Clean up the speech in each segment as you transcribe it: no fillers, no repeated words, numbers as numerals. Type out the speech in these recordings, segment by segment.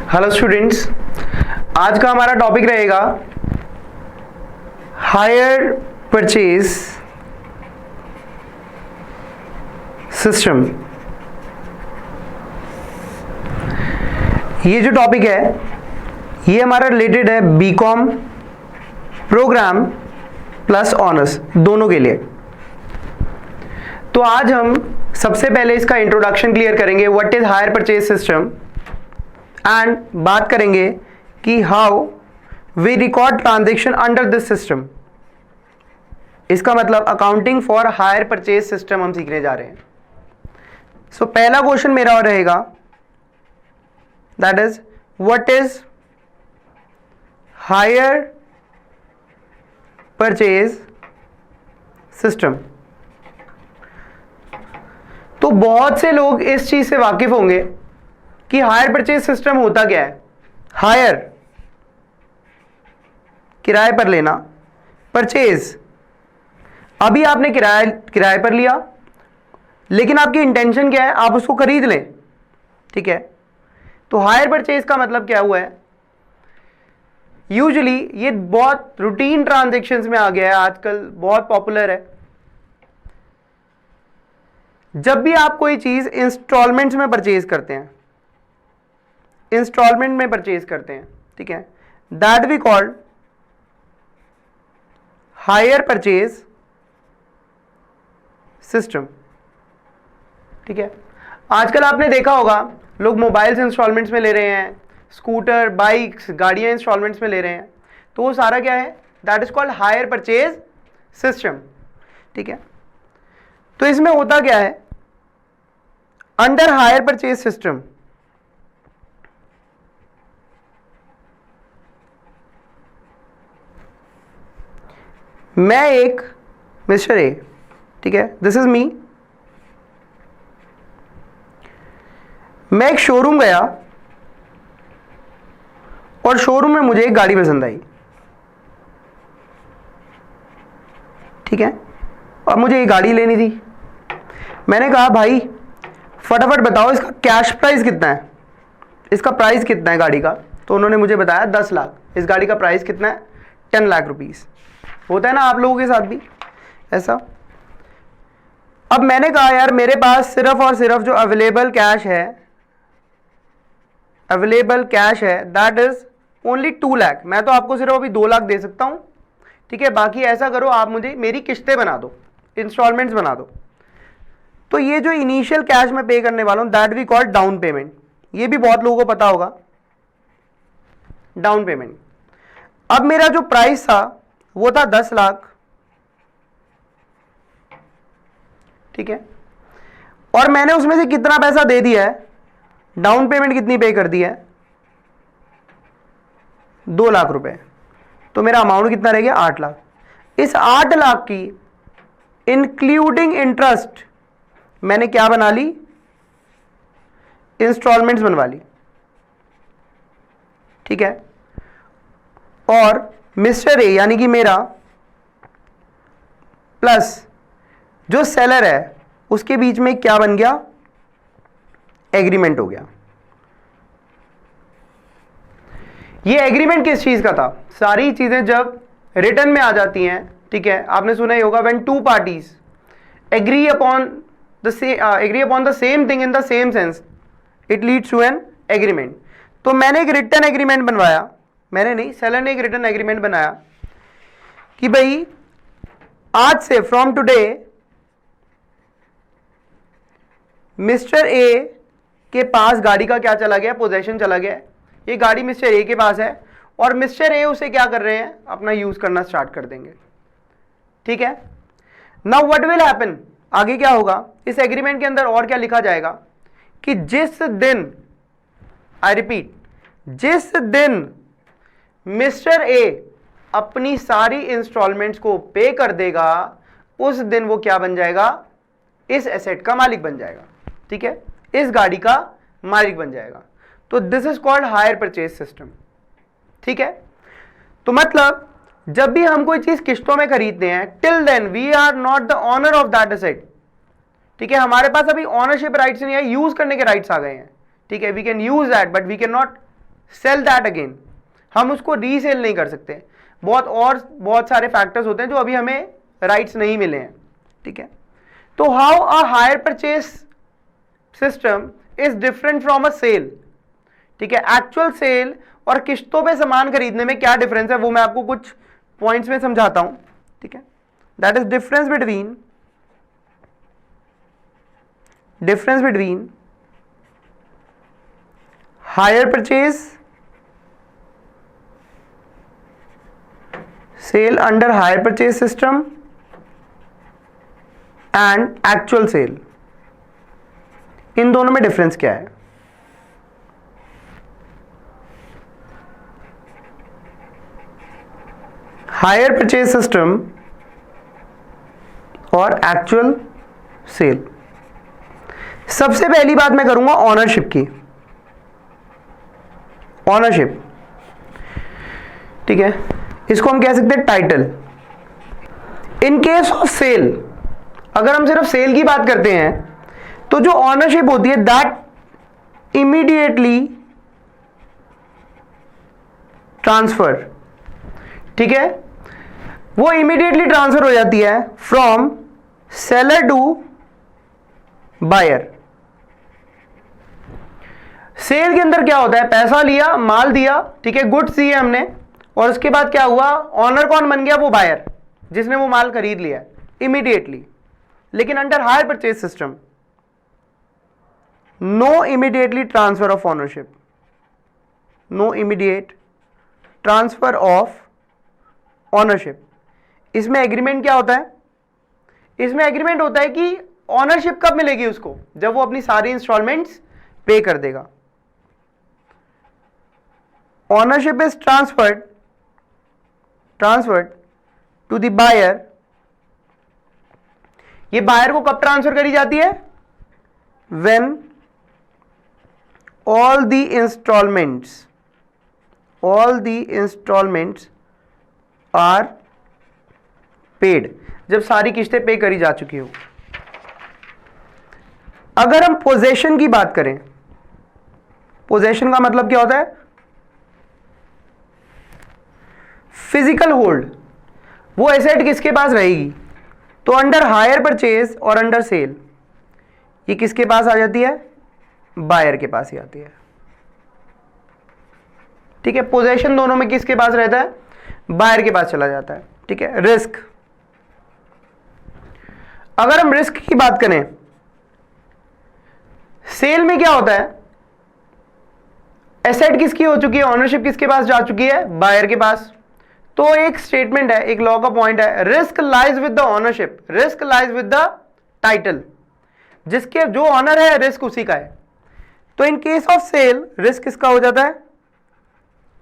Hello students, आज का हमारा टॉपिक रहेगा हायर परचेज सिस्टम। ये जो टॉपिक है ये हमारा रिलेटेड है बीकॉम प्रोग्राम प्लस ऑनर्स दोनों के लिए। तो आज हम सबसे पहले इसका इंट्रोडक्शन क्लियर करेंगे, what is hire purchase system, and बात करेंगे कि how we record transaction under this system. इसका मतलब accounting for hire purchase system हम सीखने जा रहे हैं। सो पहला क्वेश्चन मेरा रहेगा, that is what is hire purchase system. तो बहुत से लोग इस चीज से वाकिफ होंगे कि हायर परचेज सिस्टम होता क्या है। हायर किराए पर लेना, परचेज अभी आपने किराए पर लिया, लेकिन आपकी इंटेंशन क्या है, आप उसको खरीद लें, ठीक है। तो हायर परचेज का मतलब क्या हुआ है, यूजुअली ये बहुत रूटीन ट्रांजैक्शंस में आ गया है, आजकल बहुत पॉपुलर है। जब भी आप कोई चीज इंस्टॉलमेंट्स में परचेज करते हैं, इंस्टॉलमेंट में परचेज करते हैं, ठीक है, that we called hire purchase system, ठीक है। आजकल आपने देखा होगा लोग मोबाइल्स इंस्टॉलमेंट्स में ले रहे हैं, स्कूटर, बाइक्स, गाड़ियां इंस्टॉलमेंट्स में ले रहे हैं। तो वो सारा क्या है, that is called hire purchase system, ठीक है। तो इसमें होता क्या है, अंडर हायर परचेज सिस्टम मैं एक मिस्टर ए, ठीक है, दिस इज मी, मैं एक शोरूम गया और शोरूम में मुझे एक गाड़ी पसंद आई, ठीक है, और मुझे ये गाड़ी लेनी थी। मैंने कहा भाई फटाफट बताओ इसका कैश प्राइस कितना है, इसका प्राइस कितना है गाड़ी का। तो उन्होंने मुझे बताया 10 लाख। इस गाड़ी का प्राइस कितना है, 10 लाख रुपीस। होता है ना आप लोगों के साथ भी ऐसा। अब मैंने कहा यार मेरे पास सिर्फ और सिर्फ जो अवेलेबल कैश है दैट इज ओनली 2 लाख। मैं तो आपको सिर्फ अभी 2 लाख दे सकता हूं, ठीक है। बाकी ऐसा करो आप मुझे मेरी किस्तें बना दो, इंस्टॉलमेंट्स बना दो। तो ये जो इनिशियल कैश में पे करने वाला हूं that we call down payment. ये भी बहुत लोगों को पता होगा, डाउन पेमेंट। अब मेरा जो प्राइस था वो था 10 लाख, ठीक है, और मैंने उसमें से कितना पैसा दे दिया है, डाउन पेमेंट कितनी पे कर दी है, 2 लाख रुपए। तो मेरा अमाउंट कितना रह गया, 8 लाख। इस 8 लाख की इंक्लूडिंग इंटरेस्ट मैंने क्या बना ली, इंस्टॉलमेंट्स बनवा ली, ठीक है। और मिस्टर ए यानी कि मेरा प्लस जो सेलर है उसके बीच में क्या बन गया, एग्रीमेंट हो गया। ये एग्रीमेंट किस चीज का था, सारी चीजें जब रिटर्न में आ जाती हैं, ठीक है, आपने सुना ही होगा when 2 parties agree upon the same thing in the same sense it leads to an agreement। तो मैंने एक रिटर्न एग्रीमेंट बनवाया, मैंने नहीं, सेलर ने एक रिटर्न एग्रीमेंट बनाया कि भाई आज से फ्रॉम टुडे मिस्टर ए के पास गाड़ी का क्या चला गया, पोजेशन चला गया। ये गाड़ी मिस्टर ए के पास है और मिस्टर ए उसे क्या कर रहे हैं, अपना यूज करना स्टार्ट कर देंगे, ठीक है। नाउ व्हाट विल हैपन, आगे क्या होगा, इस एग्रीमेंट के अंदर और क्या लिखा जाएगा कि जिस दिन, आई रिपीट, जिस दिन मिस्टर ए अपनी सारी इंस्टॉलमेंट्स को पे कर देगा उस दिन वो क्या बन जाएगा, इस एसेट का मालिक बन जाएगा, ठीक है, इस गाड़ी का मालिक बन जाएगा। तो this is called hire purchase system, ठीक है। तो मतलब जब भी हम कोई चीज किस्तों में खरीदते हैं, till then we are not the owner of that asset, ठीक है। हमारे पास अभी ऑनरशिप राइट्स नहीं है, यूज करने के राइट्स आ गए हैं, ठीक है। We can use that but we can not sell that again, हम उसको रीसेल नहीं कर सकते। बहुत सारे फैक्टर्स होते हैं जो अभी हमें राइट्स नहीं मिले हैं, ठीक है। तो how a hire purchase system is different from a sale, ठीक है। एक्चुअल सेल और किस्तों पे सामान खरीदने में क्या डिफरेंस है वो मैं आपको कुछ पॉइंट्स में समझाता हूं, ठीक है। That is difference between hire purchase sale under hire purchase system and actual sale, इन दोनों में डिफरेंस क्या है? हायर परचेज सिस्टम और एक्चुअल सेल। सबसे पहली बात मैं करूंगा ऑनरशिप की। ऑनरशिप, ठीक है, इसको हम कह सकते हैं title. In case of sale, अगर हम सिर्फ सेल की बात करते हैं तो जो ऑनरशिप होती है दैट इमीडिएटली ट्रांसफर, ठीक है, वो इमीडिएटली ट्रांसफर हो जाती है from seller to buyer. Sale के अंदर क्या होता है, पैसा लिया, माल दिया, ठीक है, गुड्स दिए हमने, और उसके बाद क्या हुआ, ऑनर कौन बन गया, वो बायर जिसने वो माल खरीद लिया इमीडिएटली। लेकिन under hire purchase system no immediately transfer of ownership, no immediate transfer of ownership. इसमें एग्रीमेंट क्या होता है, इसमें एग्रीमेंट होता है कि ऑनरशिप कब मिलेगी उसको, जब वो अपनी सारी इंस्टॉलमेंट्स पे कर देगा। Ownership is transferred to the buyer. ये बायर को कब ट्रांसफर करी जाती है, when all the installments are paid, जब सारी किस्तें पे करी जा चुकी हो। अगर हम पोजेशन की बात करें, पोजेशन का मतलब क्या होता है, फिजिकल होल्ड, वो एसेट किसके पास रहेगी, तो अंडर हायर परचेज और अंडर सेल ये किसके पास आ जाती है, बायर के पास ही आती है, ठीक है। पोजेशन दोनों में किसके पास रहता है, बायर के पास चला जाता है, ठीक है। रिस्क, अगर हम रिस्क की बात करें, सेल में क्या होता है, एसेट किसकी हो चुकी है, ऑनरशिप किसके पास जा चुकी है, बायर के पास। तो एक स्टेटमेंट है, एक लॉ का पॉइंट है, risk lies with the ownership, risk lies with the title, जिसके जो ऑनर है रिस्क उसी का है। तो in case of sale risk किसका हो जाता है,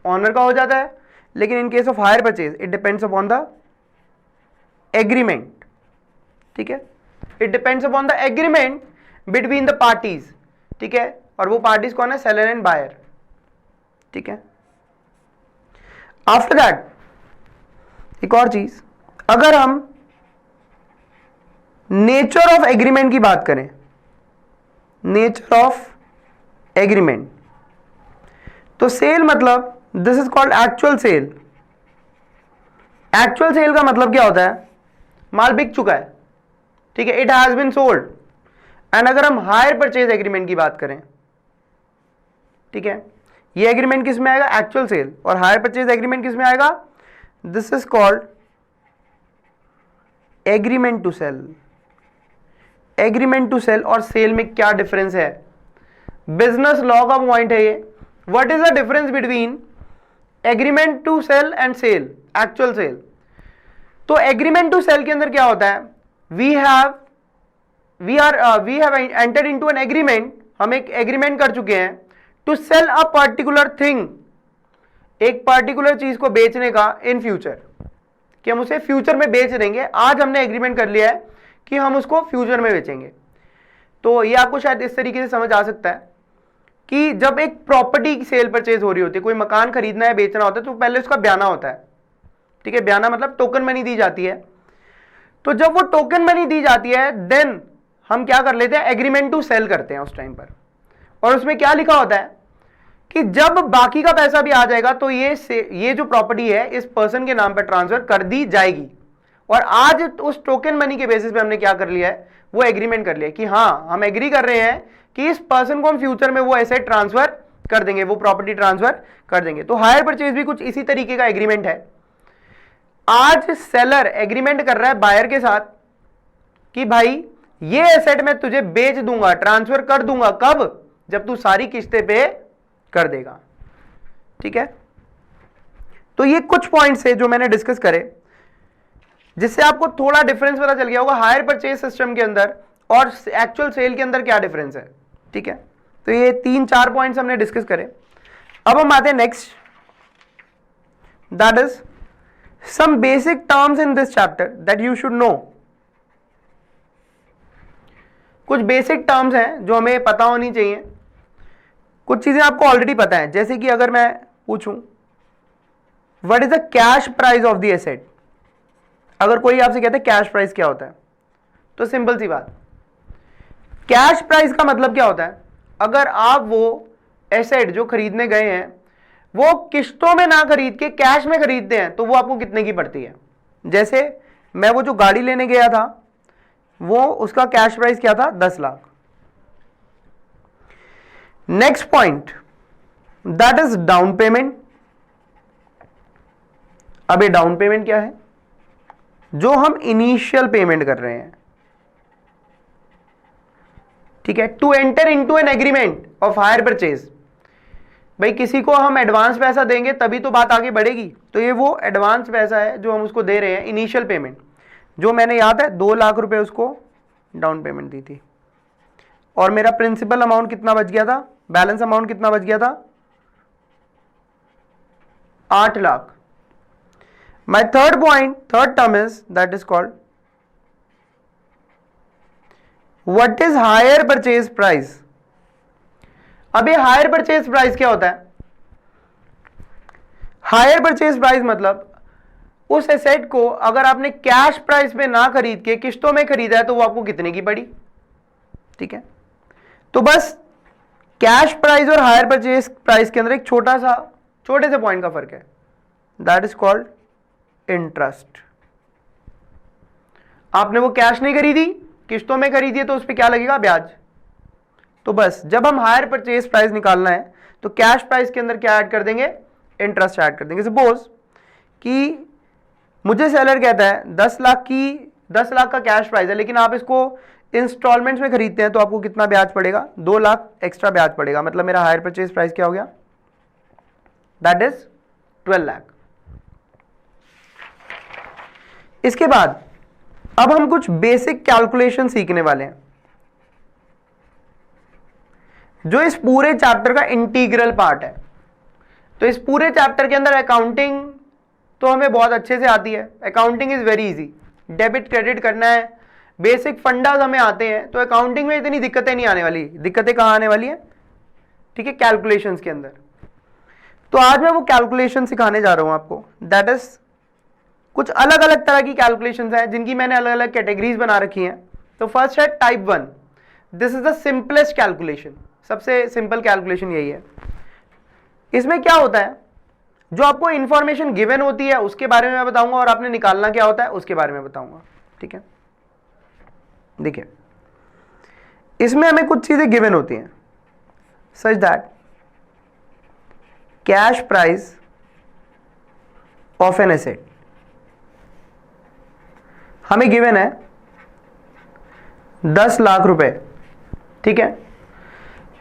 ऑनर का हो जाता है। लेकिन इन case of hire purchase it depends upon the agreement, ठीक है, it depends upon the agreement between the parties, ठीक है। और वो पार्टीज कौन है, सेलर एंड बायर, ठीक है। आफ्टर दैट एक और चीज, अगर हम नेचर ऑफ एग्रीमेंट की बात करें, नेचर ऑफ एग्रीमेंट, तो सेल मतलब this is called actual sale. Actual sale का मतलब क्या होता है, माल बिक चुका है, ठीक है, it has been sold. And अगर हम हायर परचेज एग्रीमेंट की बात करें, ठीक है, ये एग्रीमेंट किस में आएगा, एक्चुअल सेल, और हायर परचेज एग्रीमेंट किस में आएगा, this is called agreement to sell. Agreement to sell और सेल में क्या डिफरेंस है, बिजनेस लॉ का पॉइंट है ये। What is the difference between agreement to sell and sale, actual sale. तो एग्रीमेंट टू सेल के अंदर क्या होता है, we have entered into an agreement, हम एक एग्रीमेंट कर चुके हैं to sell a particular thing, एक पर्टिकुलर चीज को बेचने का इन फ्यूचर, कि हम उसे फ्यूचर में बेच देंगे। आज हमने एग्रीमेंट कर लिया है कि हम उसको फ्यूचर में बेचेंगे। तो ये आपको शायद इस तरीके से समझ आ सकता है कि जब एक प्रॉपर्टी की सेल परचेज हो रही होती है, कोई मकान खरीदना है, बेचना होता है, तो पहले उसका बयाना होता है, ठीक है। बयाना मतलब टोकन मनी दी जाती है। तो जब वो टोकन मनी दी जाती है देन हम क्या कर लेते हैं, एग्रीमेंट टू सेल करते हैं उस टाइम पर। और उसमें क्या लिखा होता है कि जब बाकी का पैसा भी आ जाएगा तो ये जो प्रॉपर्टी है इस पर्सन के नाम पर ट्रांसफर कर दी जाएगी। और आज उस टोकन मनी के बेसिस पे हमने क्या कर लिया है, वो एग्रीमेंट कर लिया कि हाँ हम एग्री कर रहे हैं कि इस पर्सन को हम फ्यूचर में वो एसेट ट्रांसफर कर देंगे, वो प्रॉपर्टी ट्रांसफर कर देंगे। तो हायर परचेज भी कुछ इसी तरीके का एग्रीमेंट है। आज सेलर एग्रीमेंट कर रहा है बायर के साथ कि भाई ये एसेट मैं तुझे बेच दूंगा, ट्रांसफर कर दूंगा, कब? जब तू सारी किस्तें पे कर देगा। ठीक है, तो ये कुछ पॉइंट्स है जो मैंने डिस्कस करे, जिससे आपको थोड़ा डिफरेंस पता चल गया होगा हायर परचेज सिस्टम के अंदर और एक्चुअल सेल के अंदर क्या डिफरेंस है। ठीक है, तो ये 3-4 पॉइंट्स हमने डिस्कस करे। अब हम आते हैं next, that is some basic terms in this chapter that you should know. कुछ बेसिक टर्म्स हैं जो हमें पता होनी चाहिए। कुछ चीजें आपको ऑलरेडी पता है, जैसे कि अगर मैं पूछूं what is the cash price of the asset, अगर कोई आपसे कहता है कैश प्राइस क्या होता है, तो सिंपल सी बात, कैश प्राइस का मतलब क्या होता है, अगर आप वो एसेट जो खरीदने गए हैं वो किस्तों में ना खरीद के कैश में खरीदते हैं तो वो आपको कितने की पड़ती है। जैसे मैं वो जो गाड़ी लेने गया था वो उसका कैश प्राइस क्या था, 10 lakh. Next point that is down payment. अब ये डाउन पेमेंट क्या है, जो हम इनिशियल पेमेंट कर रहे हैं। ठीक है, to enter into an agreement of hire purchase, भाई किसी को हम एडवांस पैसा देंगे तभी तो बात आगे बढ़ेगी। तो ये वो एडवांस पैसा है जो हम उसको दे रहे हैं, इनिशियल पेमेंट, जो मैंने याद है 2 लाख रुपए उसको डाउन पेमेंट दी थी, और मेरा प्रिंसिपल अमाउंट कितना बच गया था, बैलेंस अमाउंट कितना बच गया था, 8 lakh. My third term is that is called what is higher purchase price। अब ये हायर परचेज प्राइस क्या होता है, हायर परचेज प्राइस मतलब उस एसेट को अगर आपने कैश प्राइस पे ना खरीद के किस्तों में खरीदा है तो वो आपको कितने की पड़ी। ठीक है, तो बस कैश प्राइस और हायर परचेज प्राइस के अंदर एक छोटे से पॉइंट का फर्क है, दैट इज कॉल्ड इंटरेस्ट। आपने वो कैश नहीं खरीदी, किस्तों में खरीदी है, तो उस पर क्या लगेगा, ब्याज। तो बस जब हम हायर परचेज प्राइस निकालना है तो कैश प्राइस के अंदर क्या ऐड कर देंगे, इंटरेस्ट ऐड कर देंगे। सपोज कि मुझे सेलर कहता है 10 लाख का कैश प्राइस है, लेकिन आप इसको इंस्टॉलमेंट्स में खरीदते हैं तो आपको कितना ब्याज पड़ेगा, 2 लाख एक्स्ट्रा ब्याज पड़ेगा। मतलब मेरा हायर परचेज प्राइस क्या हो गया, दैट इज 12 लाख। इसके बाद अब हम कुछ बेसिक कैलकुलेशन सीखने वाले हैं जो इस पूरे चैप्टर का इंटीग्रल पार्ट है। तो इस पूरे चैप्टर के अंदर अकाउंटिंग तो हमें बहुत अच्छे से आती है, accounting is very easy, debit credit करना है, बेसिक फंडाज हमें आते हैं, तो अकाउंटिंग में इतनी दिक्कतें नहीं आने वाली। दिक्कतें कहाँ आने वाली है, ठीक है, कैलकुलेशंस के अंदर। तो आज मैं वो कैलकुलेशन सिखाने जा रहा हूं आपको, दैट इज कुछ अलग अलग तरह की कैलकुलेशंस हैं जिनकी मैंने अलग अलग कैटेगरीज बना रखी हैं। तो फर्स्ट है type 1, this is the simplest calculation, सबसे सिंपल कैलकुलेशन यही है। इसमें क्या होता है, जो आपको इंफॉर्मेशन गिवन होती है उसके बारे में मैं बताऊंगा और आपने निकालना क्या होता है उसके बारे में बताऊंगा। ठीक है, देखिए इसमें हमें कुछ चीजें गिवन होती हैं, such that cash price of an asset हमें गिवन है 10 लाख रुपए। ठीक है,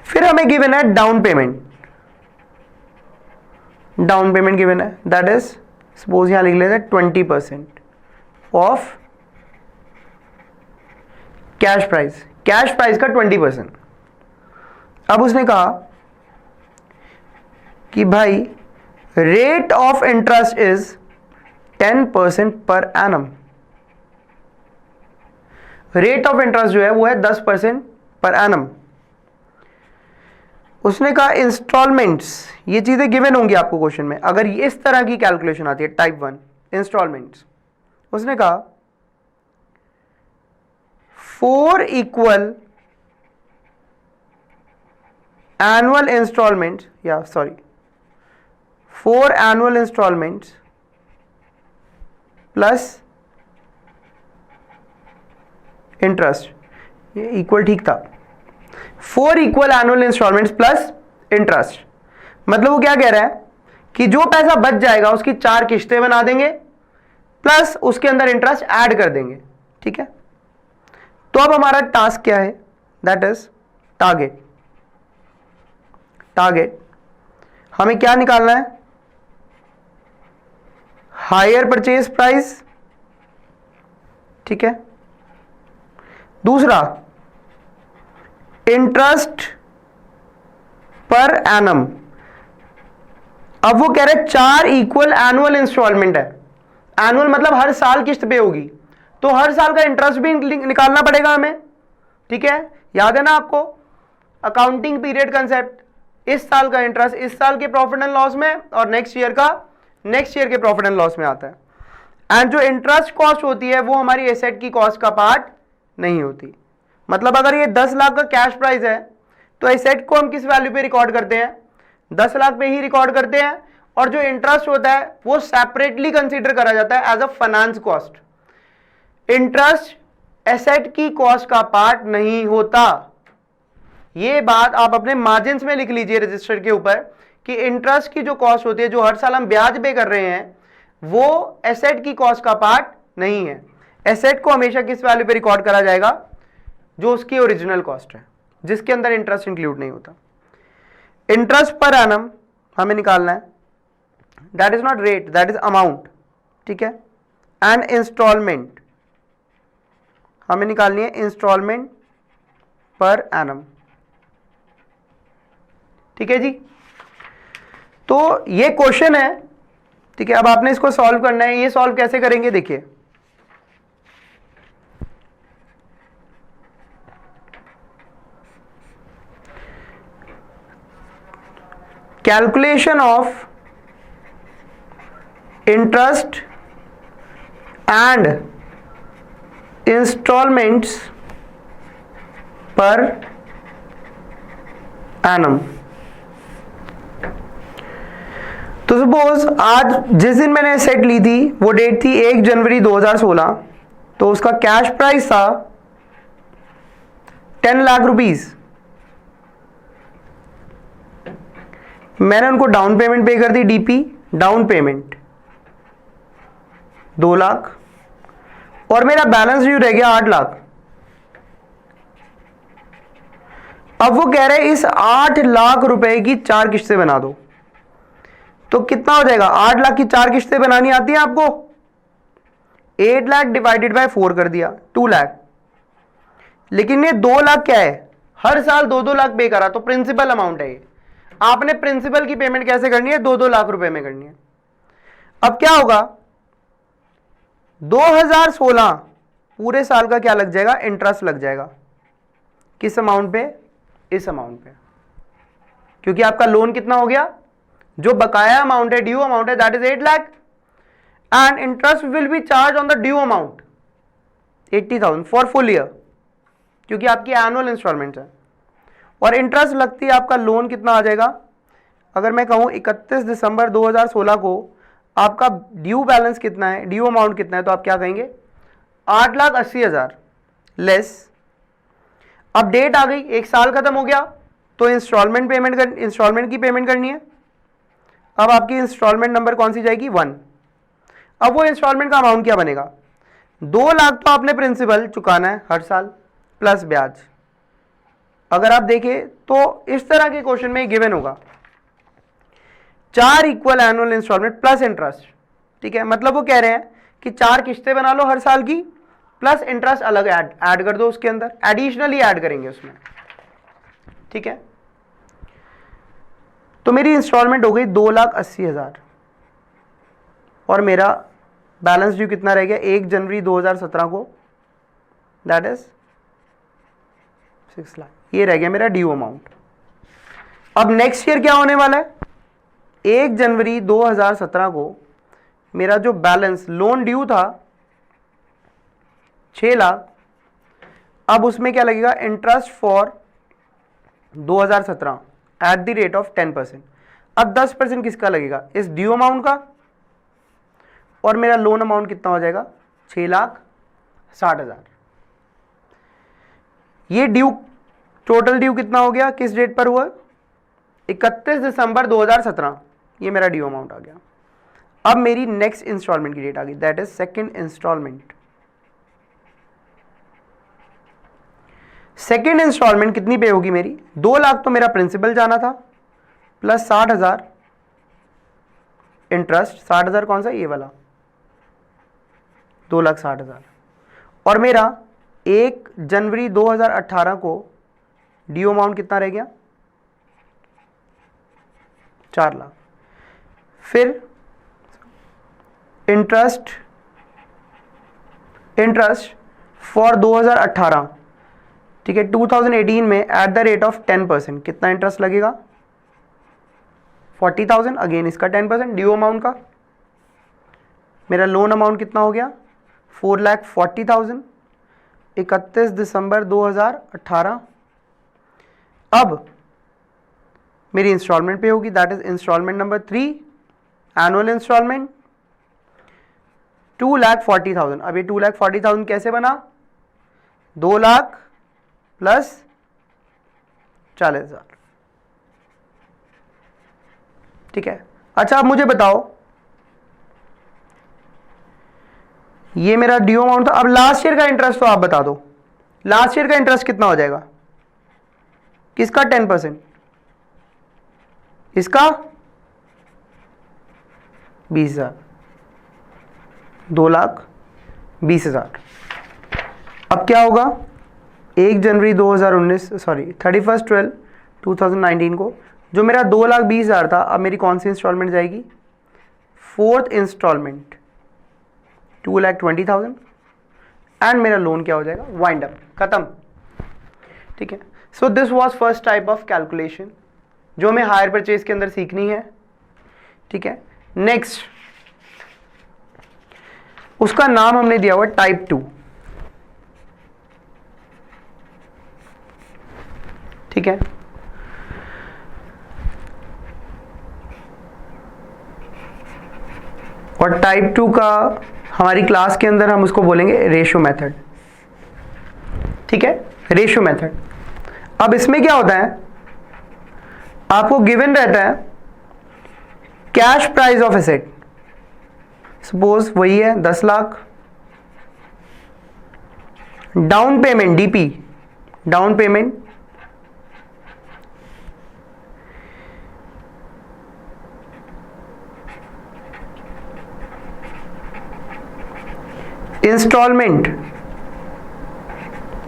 फिर हमें गिवन है down payment, down payment given है, दैट इज सपोज यहां लिख लेते हैं 20% of cash price, cash price का 20%। अब उसने कहा कि भाई rate of interest is 10% per annum, rate of interest जो है वो है 10% पर एनम। उसने कहा इंस्टॉलमेंट्स, ये चीजें गिवन होंगी आपको क्वेश्चन में अगर ये इस तरह की कैलकुलेशन आती है, टाइप 1 इंस्टॉलमेंट्स। उसने कहा 4 इक्वल एनुअल इंस्टॉलमेंट्स, या sorry 4 annual installments plus interest, ये इक्वल ठीक था, 4 equal annual installments plus interest. मतलब वो क्या कह रहा है कि जो पैसा बच जाएगा उसकी 4 किश्तें बना देंगे प्लस उसके अंदर इंटरेस्ट ऐड कर देंगे। ठीक है, तो अब हमारा टास्क क्या है, दैट इज टारगेट। टारगेट हमें क्या निकालना है, हायर परचेज प्राइस। ठीक है, दूसरा इंटरेस्ट पर एनम। अब वो कह रहे 4 इक्वल एनुअल इंस्टॉलमेंट है, एनुअल मतलब हर साल किस्त पे होगी, तो हर साल का इंटरेस्ट भी निकालना पड़ेगा हमें। ठीक है, याद है ना आपको अकाउंटिंग पीरियड कंसेप्ट, इस साल का इंटरेस्ट इस साल के प्रॉफिट एंड लॉस में और नेक्स्ट ईयर का नेक्स्ट ईयर के प्रॉफिट एंड लॉस में आता है। एंड जो इंटरेस्ट कॉस्ट होती है वो हमारी एसेट की कॉस्ट का पार्ट नहीं होती। मतलब अगर ये 10 लाख का कैश प्राइस है तो एसेट को हम किस वैल्यू पे रिकॉर्ड करते हैं, 10 लाख पे ही रिकॉर्ड करते हैं, और जो इंटरेस्ट होता है वो सेपरेटली कंसीडर करा जाता है as a finance cost. Interest asset की कॉस्ट का पार्ट नहीं होता। ये बात आप अपने मार्जिन्स में लिख लीजिए रजिस्टर के ऊपर कि इंटरेस्ट की जो कॉस्ट होती है, जो हर साल हम ब्याज पे कर रहे हैं, वो एसेट की कॉस्ट का पार्ट नहीं है। एसेट को हमेशा किस वैल्यू पे रिकॉर्ड करा जाएगा, जो उसकी ओरिजिनल कॉस्ट है, जिसके अंदर इंटरेस्ट इंक्लूड नहीं होता। इंटरेस्ट पर एनम हमें निकालना है, that is not rate, that is amount. ठीक है, एंड इंस्टॉलमेंट हमें निकालनी है इंस्टॉलमेंट पर एनम। ठीक है जी, तो ये क्वेश्चन है। ठीक है, अब आपने इसको सॉल्व करना है। ये सॉल्व कैसे करेंगे देखिए, calculation of interest and installments per annum. तो सपोज आज जिस दिन मैंने सेट ली थी वो डेट थी 1 जनवरी 2016, तो उसका कैश प्राइस था 10 लाख रुपीस। मैंने उनको डाउन पेमेंट पे कर दी, डीपी डाउन पेमेंट 2 लाख, और मेरा बैलेंस ड्यू रह गया 8 लाख। अब वो कह रहे हैं इस 8 लाख रुपए की 4 किश्तें बना दो, तो कितना हो जाएगा, 8 लाख की 4 किश्तें बनानी आती है आपको, 8 लाख डिवाइडेड बाय 4 कर दिया, 2 लाख। लेकिन ये 2 लाख क्या है, हर साल 2-2 लाख पे करा, तो प्रिंसिपल अमाउंट है ये। आपने प्रिंसिपल की पेमेंट कैसे करनी है, 2-2 लाख रुपए में करनी है। अब क्या होगा, 2016 पूरे साल का क्या लग जाएगा, इंटरेस्ट लग जाएगा। किस अमाउंट पे, इस अमाउंट पे, क्योंकि आपका लोन कितना हो गया, जो बकाया अमाउंट है, ड्यू अमाउंट है, that is 8 lakh, and interest will be charge on the due amount 80,000 for full year, क्योंकि आपकी एनुअल इंस्टॉलमेंट है। और इंटरेस्ट लगती है, आपका लोन कितना आ जाएगा, अगर मैं कहूं 31 दिसंबर 2016 को आपका ड्यू बैलेंस कितना है, ड्यू अमाउंट कितना है, तो आप क्या कहेंगे 8,80,000 लेस। अब डेट आ गई, एक साल खत्म हो गया, तो इंस्टॉलमेंट की पेमेंट करनी है। अब आपकी इंस्टॉलमेंट नंबर कौन सी जाएगी, 1। अब वो इंस्टॉलमेंट का अमाउंट क्या बनेगा, 2 लाख तो आपने प्रिंसिपल चुकाना है हर साल प्लस ब्याज। अगर आप देखें तो इस तरह के क्वेश्चन में गिवन होगा 4 equal annual installment plus interest. ठीक है, मतलब वो कह रहे हैं कि 4 किश्तें बना लो हर साल की, प्लस इंटरेस्ट अलग ऐड कर दो, उसके अंदर एडिशनली ऐड करेंगे उसमें। ठीक है, तो मेरी इंस्टॉलमेंट हो गई 2,80,000, और मेरा बैलेंस ड्यू कितना रह गया 1 जनवरी 2017 को, दैट इज 6 लाख। ये रह गया मेरा ड्यू अमाउंट। अब नेक्स्ट ईयर क्या होने वाला है, 1 जनवरी 2017 को मेरा जो बैलेंस लोन ड्यू था 6 लाख, अब उसमें क्या लगेगा, interest for 2017 at the rate of 10%। अब 10% किसका लगेगा? इस ड्यू अमाउंट का, और मेरा लोन अमाउंट कितना हो जाएगा? 6,60,000। ये ड्यू, टोटल ड्यू कितना हो गया? किस डेट पर हुआ? 31 दिसंबर 2017। ये मेरा ड्यू अमाउंट आ गया। अब मेरी नेक्स्ट इंस्टॉलमेंट की डेट आ गई, that is second installment. Second installment कितनी पे होगी मेरी? 2 लाख तो मेरा प्रिंसिपल जाना था, प्लस 60,000 इंटरेस्ट। 60,000 कौन सा? ये वाला, 2,60,000। और मेरा 1 जनवरी 2018 को ड्यू अमाउंट कितना रह गया? 4 लाख। फिर इंटरेस्ट फॉर 2018, ठीक है, 2018 में एट द रेट ऑफ 10%। कितना इंटरेस्ट लगेगा? 40,000। अगेन इसका 10% ड्यू अमाउंट का। मेरा लोन अमाउंट कितना हो गया? 4,40,000, 31 दिसंबर 2018। अब मेरी इंस्टॉलमेंट पे होगी, that is installment number 3, annual installment 2,40,000। अब ये 2,40,000 कैसे बना? 2 लाख प्लस 40,000, ठीक है। अच्छा, अब मुझे बताओ, ये मेरा ड्यू अमाउंट था। अब लास्ट ईयर का इंटरेस्ट तो आप बता दो, लास्ट ईयर का इंटरेस्ट कितना हो जाएगा? किसका 10%? इसका 20,000, 2,20,000। अब क्या होगा? 1 जनवरी 2019 को जो मेरा 2,20,000 था, अब मेरी कौन सी इंस्टॉलमेंट जाएगी? 4th instalment 2,20,000। एंड मेरा लोन क्या हो जाएगा? वाइंड अप, खत्म, ठीक है। So this was first type of calculation जो हमें हायर परचेज के अंदर सीखनी है, ठीक है। नेक्स्ट, उसका नाम हमने दिया हुआ टाइप 2, ठीक है। और टाइप 2 का हमारी क्लास के अंदर हम उसको बोलेंगे रेशियो मेथड, ठीक है, रेशियो मेथड। अब इसमें क्या होता है? आपको गिवन रहता है cash price of asset, suppose वही है 10 lakh, down payment DP, down payment installment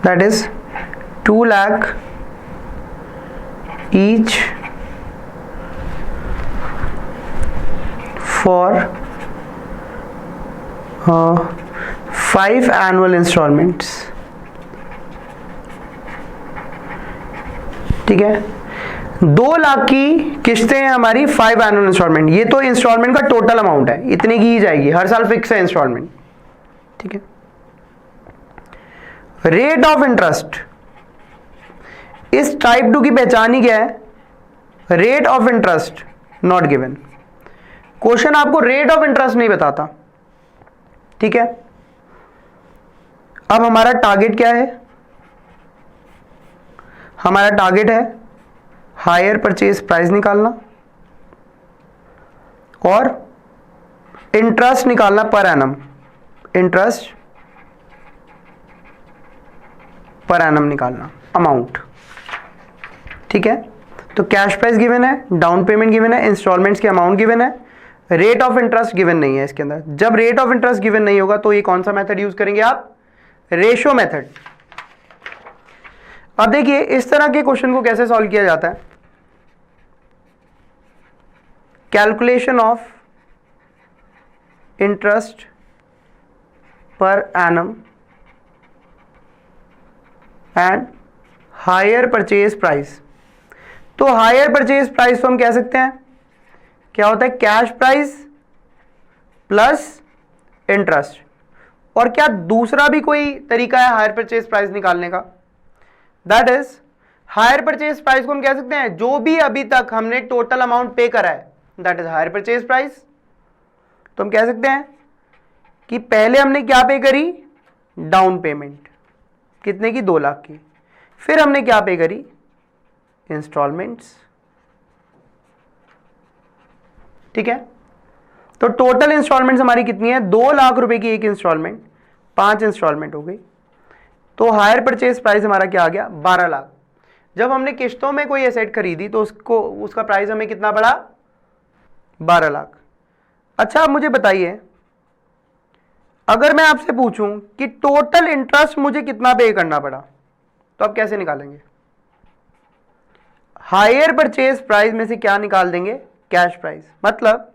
that is 2 lakh each for 5 annual installments, ठीक है। 2 लाख की किस्तें हैं हमारी, 5 एनुअल इंस्टॉलमेंट। ये तो इंस्टॉलमेंट का टोटल अमाउंट है, इतने की ही जाएगी, हर साल फिक्स है इंस्टॉलमेंट, ठीक है। रेट ऑफ इंटरेस्ट, इस टाइप 2 की पहचान ही क्या है? Rate of interest not given. Question आपको रेट ऑफ इंटरेस्ट नहीं बताता, ठीक है। अब हमारा टारगेट क्या है? हमारा टारगेट है हायर परचेज प्राइस निकालना और इंटरेस्ट निकालना per annum, interest per annum निकालना, अमाउंट, ठीक है। तो कैश प्राइस गिवन है, डाउन पेमेंट गिवन है, इंस्टॉलमेंट्स के अमाउंट गिवन है, रेट ऑफ इंटरेस्ट गिवन नहीं है इसके अंदर। जब रेट ऑफ इंटरेस्ट गिवन नहीं होगा तो ये कौन सा मेथड यूज करेंगे आप? Ratio method. अब देखिए इस तरह के क्वेश्चन को कैसे सॉल्व किया जाता है। Calculation of interest per annum and hire purchase price. तो हायर परचेज प्राइस तो हम कह सकते हैं क्या होता है? Cash price plus interest. और क्या दूसरा भी कोई तरीका है हायर परचेज प्राइस निकालने का? That is hire purchase price को हम कह सकते हैं जो भी अभी तक हमने टोटल अमाउंट पे करा है, that is hire purchase price. तो हम कह सकते हैं कि पहले हमने क्या पे करी, डाउन पेमेंट कितने की, 2 लाख की। फिर हमने क्या पे करी, इंस्टॉलमेंट्स। ठीक है, तो टोटल इंस्टॉलमेंट्स हमारी कितनी है, 2 लाख रुपए की एक इंस्टॉलमेंट, 5 इंस्टॉलमेंट हो गई। तो हायर परचेज प्राइस हमारा क्या आ गया, 12 लाख। जब हमने किश्तों में कोई एसेट खरीदी तो उसका प्राइस हमें कितना पड़ा, 12 लाख। अच्छा अब मुझे बताइए, अगर मैं आपसे पूछूं कि टोटल इंटरेस्ट मुझे कितना पे करना पड़ा, तो आप कैसे निकालेंगे? हायर परचेज प्राइस में से क्या निकाल देंगे, कैश प्राइस। मतलब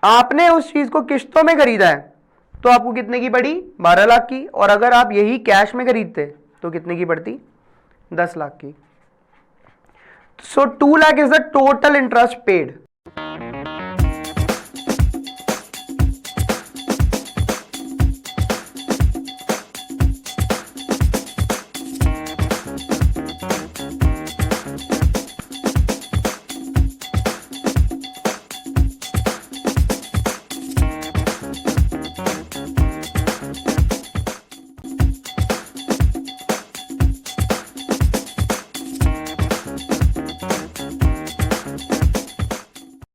आपने उस चीज को किश्तों में खरीदा है तो आपको कितने की पड़ी, 12 लाख की, और अगर आप यही कैश में खरीदते तो कितने की पड़ती, 10 लाख की। सो 2 lakh is the total interest paid.